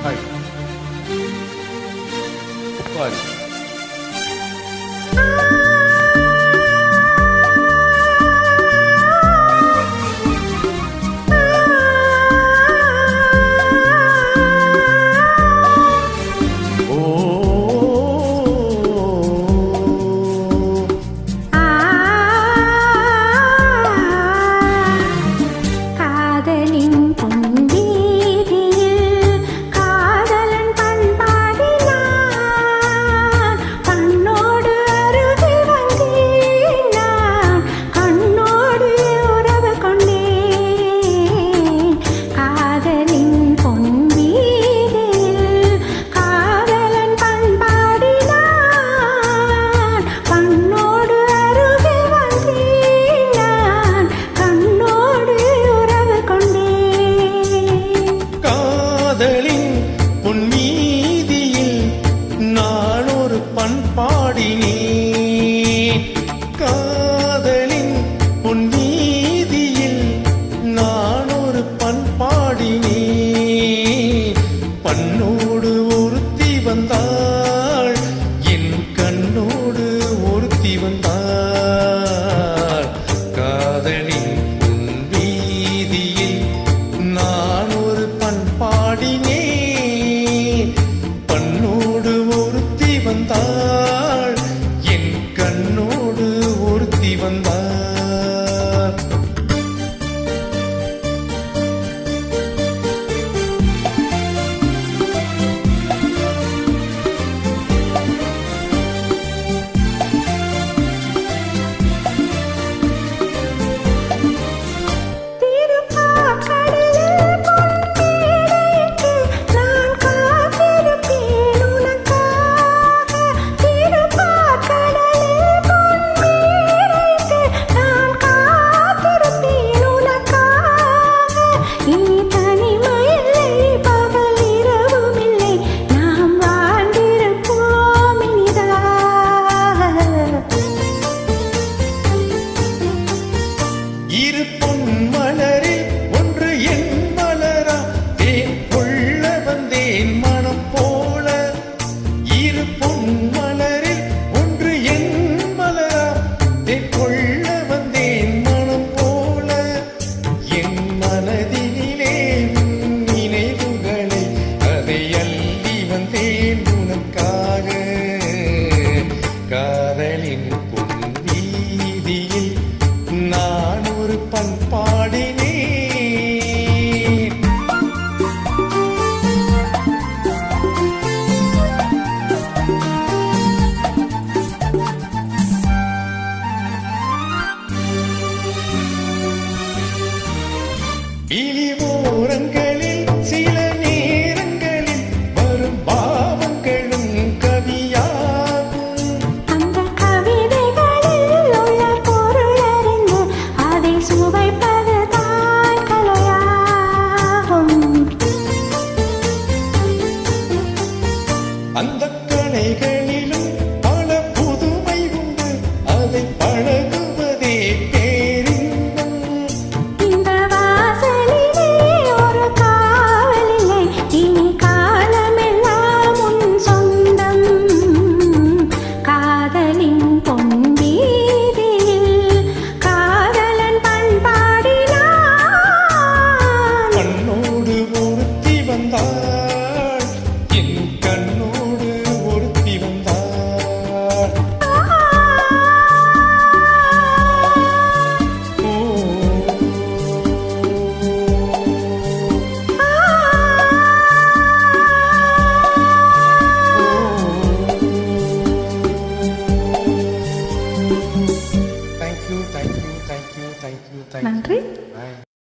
Hi. Fun. பண்பாடினேன் காதலின் உன் நீதியில் நான் ஒரு பண்பாடினேன். பண்ணோடு ஒருத்தி வந்தாள், என் கண்ணோடு ஒருத்தி வந்தாள். காதலின் உன் வீதியில் நான் ஒரு பண்பாடினேன். பண்ணோடு ஒருத்தி வந்தாள், என் கண்ணோடு ஒருத்தி வந்தாள். இரு பொன் மலரில் ஒன்று என் மலரா, தேன் கொள்ள வந்தேன் மனம் போல. இரு பொன் மலரில் ஒன்று என் மலரா, தேன் கொள்ள வந்தேன் மனம் போல. என் மனதினிலே நினைவுகளை அதை அள்ளி வந்தேன் உனக்காக. காதலின் பொன் வீதியில் நான் ஒரு பண்பாடினேன். இழிவோரங்களில் சில நேரங்களில் வரும் பாவங்களும் கவியாகும். அந்த கவிதைகளில் உள்ள பொருள் அறிந்து அதை சுவைப்பது தான் கலையாகும். அந்த கலைகளிலும் பல புதுமை உண்டு, அதை பழகுவதே பேரின்பம். இந்த வாசலிலே ஒரு காவலில்லை, இனி காலமெல்லாம் உன் சொந்தம். காதலின் பொன் வீதியில் காதலன் பண்பாடினான். கண்ணோடு ஒருத்தி வந்தாள், என் கண்ணோடு ஒருத்தி வந்தாள். ஓ, thank you. நன்றி. Bye.